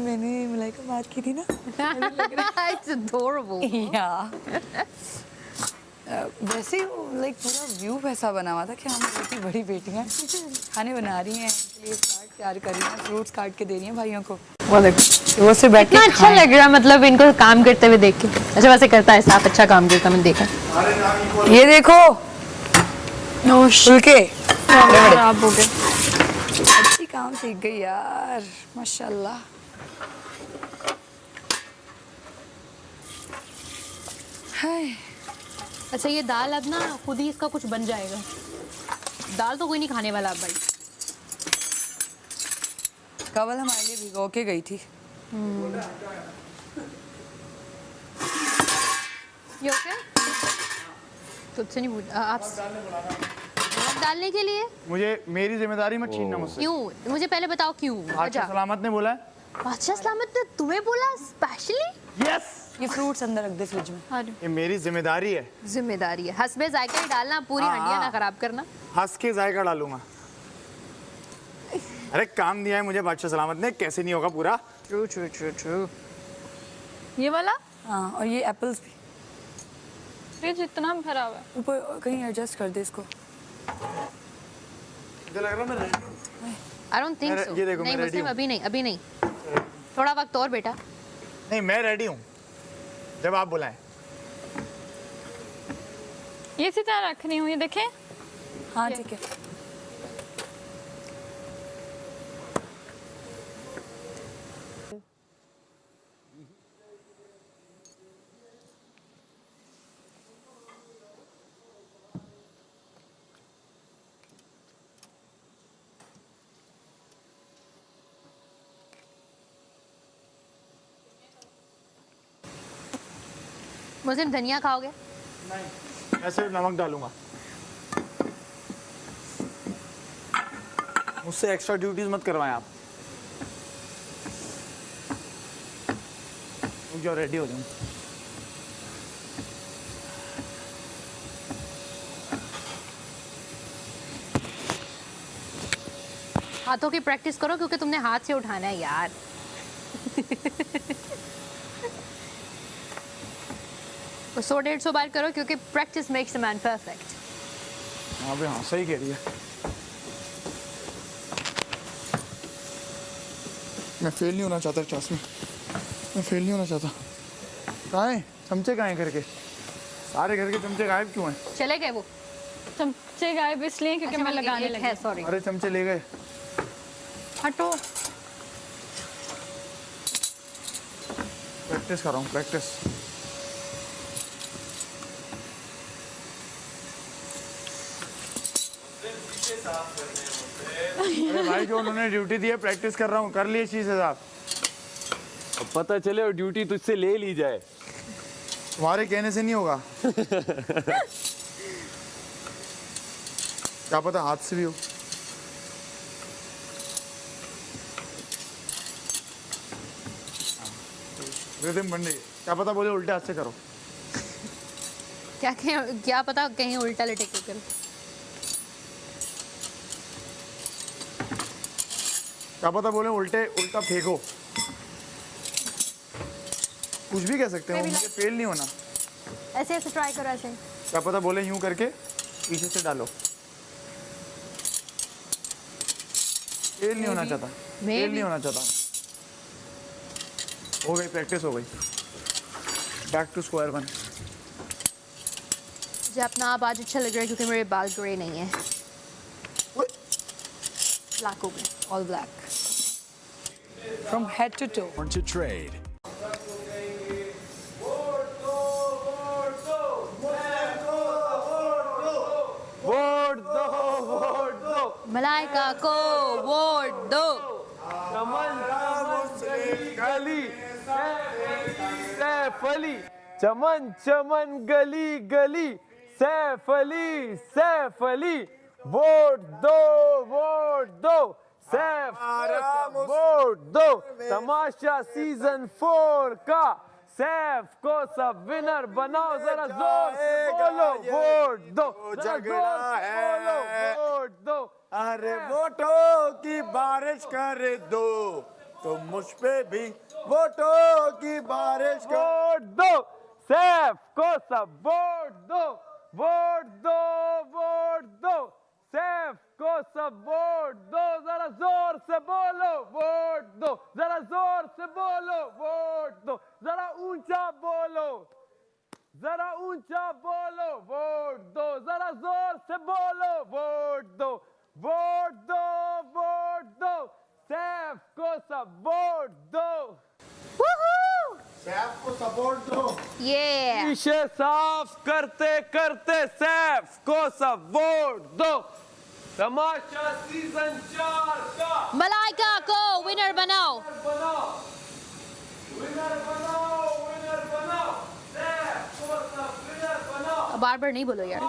मैंने मलाइका बात की थी ना। It's adorable. या वैसे लाइक पूरा व्यू वैसा बना हुआ था कि हम इतनी बड़ी बेटियां खाने बना रही हैं, इनके लिए चाट तैयार कर रही हैं, फ्रूट्स काट के दे रही हैं भाइयों को। वो देखो वो से बैठ के इतना अच्छा लग रहा है मतलब इनको काम करते हुए देख के। अच्छा वैसे करता है साफ, अच्छा काम करता मैंने देखा। ये देखो फुलके खराब हो गए। अच्छी काम सीख गई यार माशाल्लाह। हाय अच्छा ये दाल अब ना खुद ही इसका कुछ बन जाएगा। दाल तो कोई नहीं खाने वाला अब भाई। कवल हमारे लिए भिगो के गई थी। ये ओके? तुझसे नहीं पूछ आप नमक डालने के लिए मुझे मेरी जिम्मेदारी मत छीनना मुझसे। क्यों? मुझे पहले बताओ क्यों? बादशाह सलामत ने बोला है। बादशाह सलामत ने तुम्हें बोला स्पेशली? यस ये फ्रूट्स अंदर रख दे फ्रिज में। ये मेरी जिम्मेदारी है। जिम्मेदारी है, हस्बे जायका ही डालना, पूरी हाँ, हंडिया ना हाँ। खराब करना। हंस के जायका डालूंगा। अरे काम दिया है मुझे बादशाह सलामत ने, कैसे नहीं होगा पूरा। True true true true. ये वाला हाँ और ये एप्पल्स भी फ्रिज इतना भरा हुआ है। ऊपर कहीं एडजस्ट कर दे इसको। मुझे लग रहा है मैं ready हूँ। आई डोंट थिंक मैं- सो। ये देखो, नहीं मैं ready मुस्लिम हूँ। अभी नहीं, अभी नहीं। थोड़ा वक्त और बेटा। नहीं मैं रेडी हूँ जब आप बुलाएं। ये इसी तरह रखनी हूँ, ये देखें। हाँ ठीक है। मुस्लिम धनिया खाओगे? मैं सिर्फ नमक डालूंगा। मुझसे एक्स्ट्रा ड्यूटीज मत करवाएं आप। रुक जाओ, रेडी हो जाऊं। हाथों की प्रैक्टिस करो क्योंकि तुमने हाथ से उठाना है यार। 100-150 बार करो क्योंकि practice makes a man perfect. हाँ भाई हाँ, सही कह रही है। मैं फेल नहीं होना चाहता क्लास में। मैं फेल नहीं होना चाहता। कहाँ हैं चमचे? कहाँ हैं घर के? सारे घर के चमचे गायब क्यों हैं? चले गए वो? चमचे गायब इसलिए क्योंकि मैं लगाने लगी। है सॉरी। अरे चमचे ले गए। हटो। प्रैक्टिस कर रहा हूँ, प्रैक्टिस। अरे भाई जो उन्होंने ड्यूटी दी है, प्रैक्टिस कर रहा हूँ, कर लिए शीशे साहब। अब पता चले और ड्यूटी तुझसे ले ली जाए। तुम्हारे कहने से नहीं होगा। क्या पता हाथ से भी हो। रिदम बन रही है। क्या पता बोले उल्टे हाथ से करो। क्या पता कहीं उल्टा लटके कर। क्या पता बोले उल्टा फेंको। कुछ भी कह सकते हो, मुझे फेल नहीं होना। ऐसे ऐसे ट्राई करो ऐसे। क्या पता बोले यूं करके पीछे से डालो। फेल नहीं होना चाहता, फेल नहीं होना चाहता। हो गई, प्रैक्टिस हो गई। Back to square one. मुझे अपना आप आज अच्छा लग रहा है क्योंकि मेरे बाल ग्रे नहीं है, ब्लैक हो गए, all black. From head to toe. Born to trade. Vote दो, वोट दो। मलाइका को वोट दो। चमन गली सैफ अली, चमन चमन गली गली सैफ अली, सैफ अली। वोट दो, वोट दो, सैफ वोट दो। तमाशा सीजन 4 का सैफ को सब विनर बनाओ। जरा जोर से बोलो वोट दो, जरा जोर से बोलो वोट दो। अरे वोटों की बारिश कर दो, तो मुझ पे भी वोटों की बारिश कर। वोट दो, सैफ को सब वोट दो, वोट दो, वोट दो, सैफ को सब वोट दो। जरा जोर से बोलो वोट दो, जरा जोर से बोलो वोट दो, जरा ऊंचा बोलो, जरा ऊंचा बोलो वोट दो, जरा जोर से बोलो वोट दो, वोट दो, वोट दो, सैफ को सब वोट दो। सैफ को सपोर्ट दो। ये शीशे साफ करते करते सैफ को सब वोट दो। तमाशा सीजन 4 का मलाइका को विनर बनाओ। बनाओ, विनर बनाओ, विनर बनाओ, सैफ को सब विनर बनाओ। बार बार नहीं बोलो यार,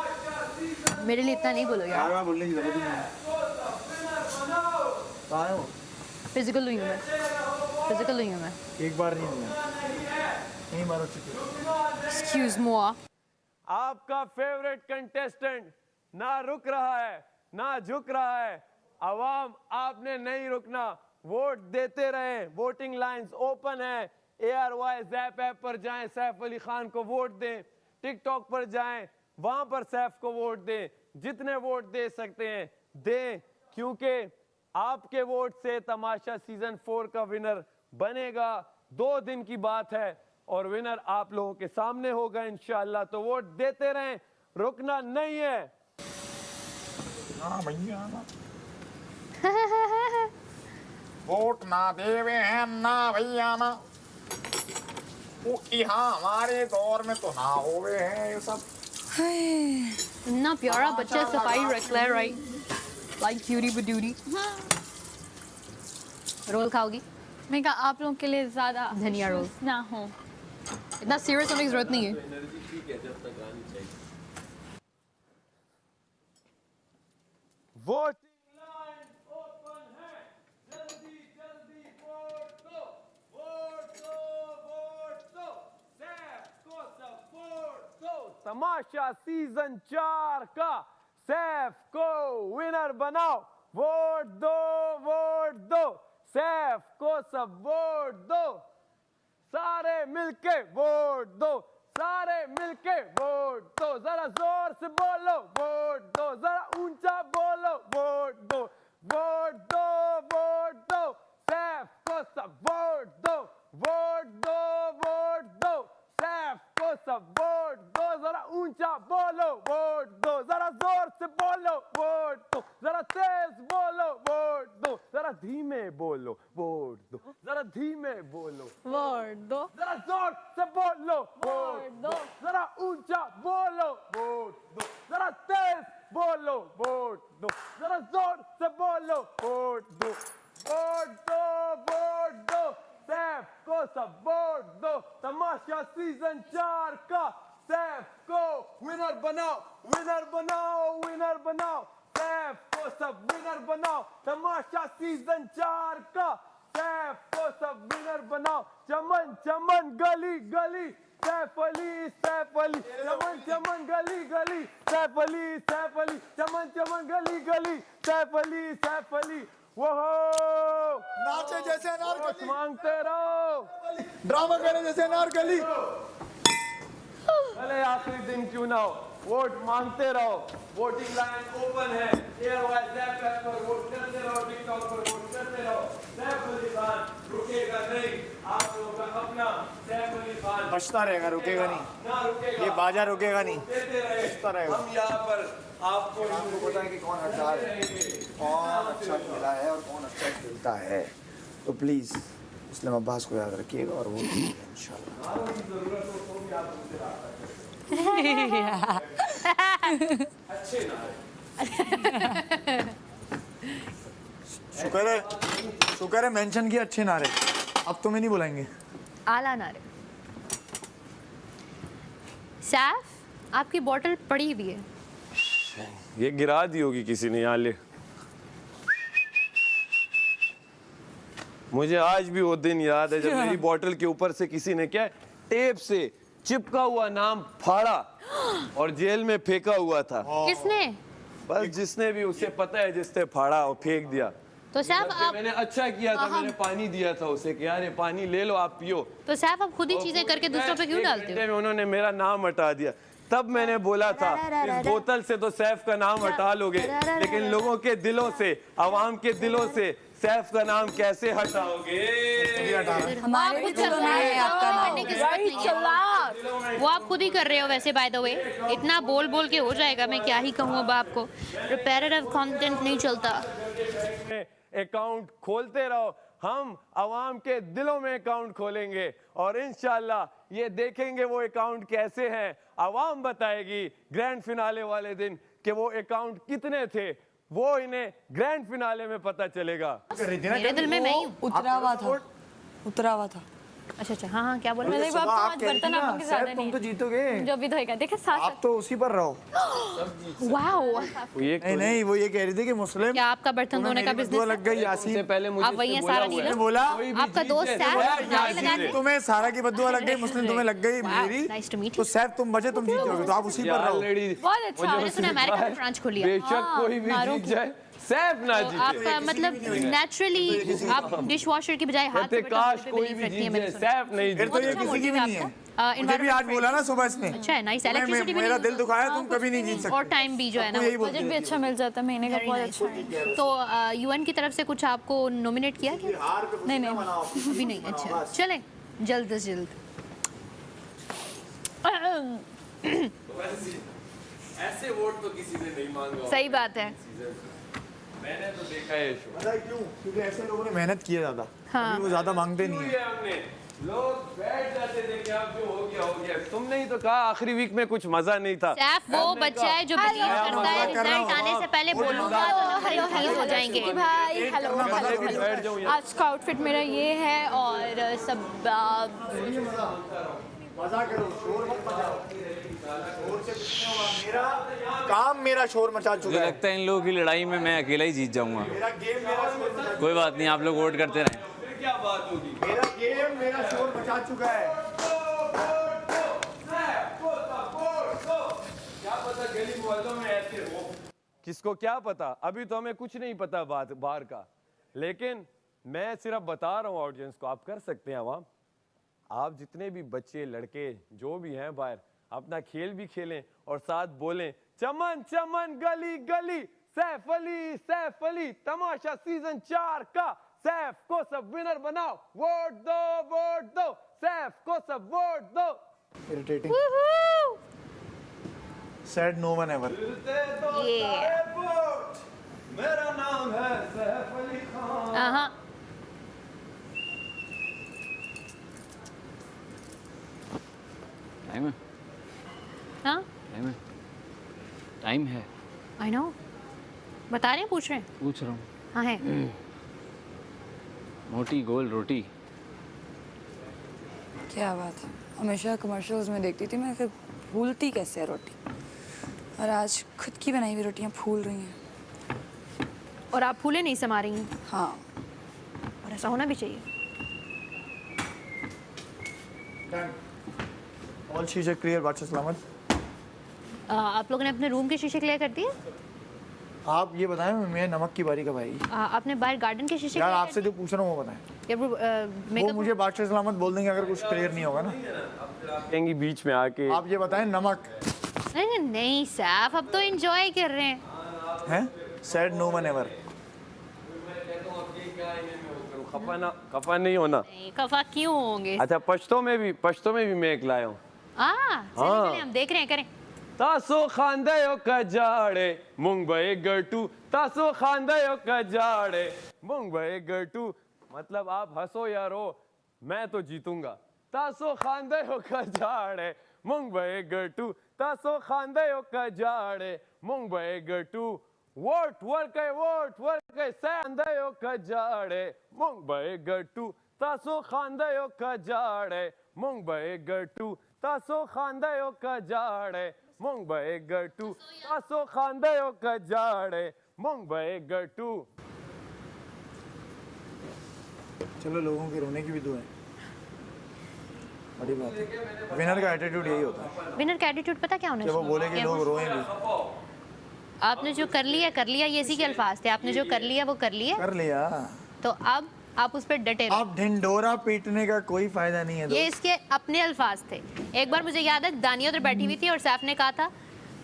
मेरे लिए इतना नहीं बोलो यार। बार बोलने की जरूरत नहीं है। कहाँ है वो? फिजिकल हुई हूँ मैं, फिजिकल हुई हूँ मैं। एक बार नहीं हुआ, नहीं मार हो चुकी। एक्सक्यूज मोआ। आपका फेवरेट कंटेस्टेंट ना रुक रहा है ना झुक रहा है। अवाम आपने नहीं रुकना, वोट देते रहें। वोटिंग लाइंस ओपन है। ARY ज़ैप ऐप पर जाएं, सैफ अली खान को वोट दें। टिकटॉक पर जाएं, वहां पर सैफ को वोट दें। जितने वोट दे सकते हैं दें, क्योंकि आपके वोट से तमाशा सीजन 4 का विनर बनेगा। 2 दिन की बात है और विनर आप लोगों के सामने होगा इंशाल्लाह। तो वोट देते रहें, रुकना नहीं है। हाँ भैया ना। वोट ना देवे हैं ना भैया ना। वो हाँ हमारे दौर में तो ना होवे हैं ये सब। इतना प्यारा बच्चा सफाई रख ले, राइट? लाइक क्यूरी बड्यूरी। रोल खाओगी? मैं कहा आप लोगों के लिए ज्यादा धनिया रोल। ना हो। इतना सीरियस होने की जरूरत नहीं है। एनर्जी ठीक है जब तक आनी चाहिए। वोटिंग लाइन ओपन है, जल्दी जल्दी वोट दो, वोट दो, वोट दो, सैफ को सब वोट दो। तमाशा सीजन 4 का सैफ को विनर बनाओ। वोट दो, वोट दो, सैफ को सब वोट दो। सारे मिलके वोट दो, सारे मिलके वोट दो। जरा जोर से बोलो वोट दो, जरा ऊंचा बोलो वोट दो, वोट दो, वोट दो, सैफ को सब वोट दो, वोट दो, वोट दो, सैफ को सब वोट दो। जरा ऊंचा बोलो वोट दो, जरा जोर से बोलो वोट दो, जरा तेज बोलो वोट दो, जरा धीमे बोलो वोट दो, जरा धीमे बोलो वोट दो, जरा जोर से बोलो वोट दो, जरा ऊंचा बोलो वोट दो, जरा तेज बोलो वोट दो, जरा जोर से बोलो वोट दो, वोट दो, वोट दो, सैफ को सब सीजन 4 का सैफ को विनर बनाओ, विनर बनाओ, विनर बनाओ, सैफ को सब विनर बनाओ। तमाशा सीजन 4 का सैफ को सब विनर बनाओ। चमन चमन गली गली सैफ अली, सैफ अली, चमन चमन गली गली सैफ अली, सैफ अली, चमन चमन गली गली सैफ अली, सैफ अली। वो नाचे जैसे अनारकली, मांगते रहो, ड्रामा करे जैसे अनारकली। भले आखिरी दिन क्यों ना हो, वोट मांगते रहो। वोटिंग लाइन ओपन है, एयरवाइज ऐप पर वोट करते रहो, टिकटॉक पर वोट करते रहो। सैफ अली खान रुकेगा नहीं, आप लोगों का अपना सैफ अली खान बचता रहेगा, रुकेगा नहीं, ना रुकेगा, ये बाजा रुकेगा नहीं, देते रहे। बचता रहेगा। हम यहाँ पर आपको आपको पता है कि कौन हकदार है, कौन अच्छा खेला है और कौन अच्छा खेलता है। तो प्लीज मुस्लिम अब्बास को याद रखिएगा और वो इंशाल्लाह। शुक्र है मेंशन किया अच्छे नारे। अब तुम्हें नहीं बुलाएंगे। आला नारे। सैफ, आपकी बोतल पड़ी हुई है। ये गिरा दी होगी किसी ने, यहाँ ले। मुझे आज भी वो दिन याद है जब मेरी बोतल के ऊपर से किसी ने क्या टेप से चिपका हुआ नाम फाड़ा और जेल में फेंका हुआ था। किसने? बस जिसने भी, उसे पता है जिसने फाड़ा और फेंक दिया। तो सैफ आप, मैंने अच्छा किया था, मैंने पानी दिया था उसे कि यार ये पानी ले लो, आप पियो। तो सैफ आप खुद ही चीजें करके दूसरों पे क्यों डालते हो? उन्होंने मेरा नाम हटा दिया। तब मैंने बोला था इस बोतल से तो सैफ का नाम हटा लोगे, लेकिन लोगों के दिलों से, आवाम के दिलों से सैफ का नाम कैसे हटाओगे? हमारे भी दिलों में है आपका नाम। वो आप खुद ही कर रहे हो वैसे। बाय द वे, इतना बोल बोल के हो जाएगा, मैं क्या ही कहूँ अब आपको। रिपेरेटिव कंटेंट नहीं चलता। अकाउंट खोलते रहो, हम आवाम के दिलों में अकाउंट खोलेंगे और इंशाल्लाह ये देखेंगे वो अकाउंट कैसे हैं। आवाम बताएगी ग्रैंड फिनाले वाले दिन कि वो अकाउंट कितने थे। वो इन्हें ग्रैंड फिनाले में पता चलेगा। मेरे दिल में मैं ही हूँ। उतरा हुआ था, उतरा हुआ था। अच्छा अच्छा, हाँ हाँ, क्या बोल रहे मैंने हैं? बाप आज बर्तन आपके ज्यादा तुम नहीं तो जीतोगे, जो भी धोएगा देखा साथ आप तो उसी पर रहो। वाओ, नहीं नहीं, वो ये कह रही थी कि मुस्लिम क्या आपका बर्तन धोने का दुआ बिजनेस लग गई यासीन। पहले मुझे आप वही हैं सारा मैंने नीला? बोला आपका दोस्त सैफ नारे लगा के- तुम्हें सारा की बद्दुआ लग गई, मुस्लिम तुम्हें लग गई मेरी। Nice to meet you. तो सैफ तुम बचे, तुम जीत जाओगे, तो आप उसी पर रहो। बहुत अच्छा। मैंने सुना अमेरिका में ब्रांच खोली है। बेशक कोई भी जीत जाए, सैफ ना तो जीते। आपका मतलब नेचुरली आप डिश वॉशर की बजाय हाथ से काश कोई भी जीत जाए, सैफ नहीं फिर तो ये अच्छा किसी की भी नहीं है। मोटिव मुझे भी आज बोला ना सुबह इसने। अच्छा है, नाइस। तुम्हें इलेक्ट्रिसिटी भी मेरा नहीं दिल दुखाया, तुम कभी नहीं जीत और सकते। टाइम भी जो है ना। यही बोलती बजट भी अच्छा मिल जाता है महीने का, बहुत अच्छा है। तो यूएन की तरफ से कुछ आपको नॉमिनेट किया क्या? नहीं नहीं अभी नहीं। अच्छा चलें, जल्द से जल्द। ऐसे वोट तो किसी ने नहीं मांगा। सही बात है। मैंने तो देखा है शो। पता है क्यों? क्योंकि ऐसे लोगों ने मेहनत की है ज्यादा, हाँ। अभी वो ज्यादा मांगते नहीं है। ये हमने लोग बैठ जाते थे कि अब जो हो गया हो गया। तुमने ही तो कहा आखिरी वीक में कुछ मजा नहीं था। सैफ वो बच्चा है जो बिलीव करता है रिजल्ट आने से पहले बोलूंगा तो हेलो हेलो हो जाएंगे। भाई हेलो मैं भी बैठ जाऊं यहाँ। आज का आउटफिट मेरा ये है और सब मजा करो, शोर मत मचाओ। शोर से कुछ नहीं होगा। मेरा काम, मेरा शोर मचा मुझे चुका है। लगता है इन लोगों की लड़ाई में मैं अकेला ही जीत जाऊंगा। मेरा गेम, मेरा शोर मचा, कोई बात नहीं, आप लोग वोट करते रहें। फिर क्या बात होगी? मेरा गेम, मेरा शोर मचा चुका है। क्या पता गली मोहल्लों में ऐसे हो। किसको क्या पता, अभी तो हमें कुछ नहीं पता बात बाहर का, लेकिन मैं सिर्फ बता रहा हूँ ऑडियंस को, आप कर सकते हैं आवाम। आप जितने भी बच्चे लड़के जो भी हैं बाहर, अपना खेल भी खेलें और साथ बोलें चमन चमन गली गली सैफ अली तमाशा सीजन 4 का सैफ को सब विनर बनाओ, वोट दो सैफ को सब वोट दो। Irritating. Said no one ever. मेरा नाम है सैफ अली खान। हाँ टाइम है, हाँ, टाइम है, टाइम है। I know. बता रहे हैं, पूछ रहे हैं? पूछ रहा हूँ। हाँ है। मोटी गोल रोटी। क्या बात है। हमेशा कमर्शियल्स में देखती थी मैं कि फूलती कैसे है रोटी, और आज खुद की बनाई हुई रोटियां फूल रही हैं। और आप फूले नहीं समा रही हैं, हाँ, और ऐसा होना भी चाहिए। ऑल शीशे क्लियर, बादशाह सलामत। आप लोगों ने अपने रूम के शीशे क्लियर कर दिए? आप ये बताएं मैं नमक की बारी कब आएगी? आपने बाहर गार्डन के शीशे यार clear आपसे जो पूछ रहा हूँ वो बताएं। कर दिए? वो मेकअप मुझे बादशाह सलामत बोल देंगे अगर कुछ क्लियर नहीं होगा ना। कहेंगी बीच में आके आप ये बताएं नमक नहीं नहीं सैफ, अब तो एंजॉय कर रहे हैं। है? Said no one ever. खफा नहीं होना। नहीं खफा क्यों होंगे? अच्छा पश्तो में भी मैं एक लाया हूँ। चलिए हम देख रहे हैं, करें। तासो खांदयो कजाड़े मुंबई गटू, तासो खांदयो कजाड़े मुंबई गटू। मतलब आप हंसो या रो मैं तो जीतूंगा। तासो खांदयो कजाड़े मुंबई गटू, तासो खांदयो कजाड़े मुंबई गटू। वोट वर्क सांदयो कजाड़े मुंबई गटू, तासो खांदयो कजाड़े मुंबई गटू, तासो खांदयो कजाड़े मुंबई गटू, तासो खांदयो कजाड़े मुंबई गटू। चलो लोगों के रोने की भी दुआ है, बड़ी बात है। विनर का एटीट्यूड यही होता है विनर का एटीट्यूड पता क्या होना कि वो चाहिए? बोले कि लोग रोएं भी। आपने जो कर लिया ये इसी के अल्फाज थे। आपने जो कर लिया वो कर लिया, कर लिया। तो अब आप उस पर डटे रहो। अब ढिंडोरा पीटने का कोई फायदा नहीं है ये दोस्त। इसके अपने अल्फाज थे। एक बार मुझे याद है दानिया उधर बैठी हुई थी और सैफ ने कहा था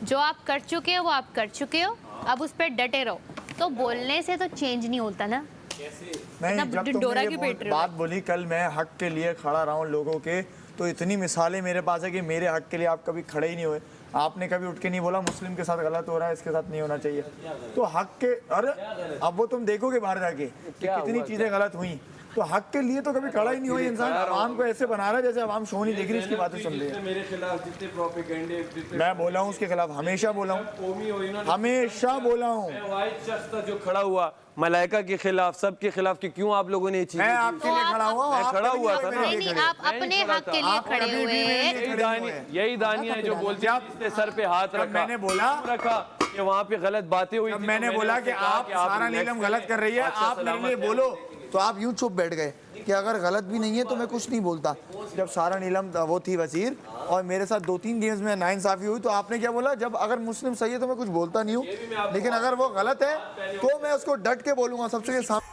जो आप कर चुके हो वो आप कर चुके हो, अब उस पर डटे रहो। तो बोलने से तो चेंज नहीं होता ना। नहीं, मतलब जब ढिंडोरा तुमने की ये पेट रहे हो। बात बोली कल मैं हक के लिए खड़ा रहा हूँ लोगों के, तो इतनी मिसालें मेरे पास है कि मेरे हक के लिए आप कभी खड़े ही नहीं हुए। आपने कभी उठ के नहीं बोला मुस्लिम के साथ गलत हो रहा है, इसके साथ नहीं होना चाहिए। तो हक के, अरे अब वो तुम देखोगे बाहर जाके कि कितनी चीजें गलत हुई। तो हक के लिए तो कभी खड़ा ही नहीं हुआ इंसान। आवाम को ऐसे बना रहा है जैसे आवाम शो नहीं देख रही, इसकी बातें सुन रही है। मेरे खिलाफ जितने प्रोपेगेंडे मैं बोला हूँ उसके खिलाफ, हमेशा बोला हूँ, हमेशा बोला हूँ। वाइट शख्स था जो खड़ा हुआ मलाइका के खिलाफ, सबके खिलाफ कि क्यों आप लोगों ने ये चीजें मैं की? आपके लिए खड़ा हुआ, मैं आप खड़ा कभी हुआ नहीं था मेरे ना। लिए नहीं खड़े। आप अपने हक के लिए आप खड़े कभी भी हुए। मेरे लिए खड़े हुए। यही दानिया है जो बोलती है जिसने सर पे हाथ जब रखा, मैंने बोला रखा कि वहाँ पे गलत बातें हुई जब थी, मैंने तो बोला उससे कि कहा आप सारा relax नीलम गलत करें। कर रही है, अच्छा, आप मेरे लिए सलामत है। बोलो, तो आप यूं चुप बैठ गए कि अगर गलत भी नहीं है तो मैं कुछ नहीं बोलता। जब सारा नीलम वो थी वजीर और मेरे साथ 2-3 गेम्स में नाइंसाफी हुई, तो आपने क्या बोला, जब अगर मुस्लिम सही है तो मैं कुछ बोलता नहीं हूँ, लेकिन अगर वो गलत है तो मैं उसको डट के बोलूंगा सबसे सामने।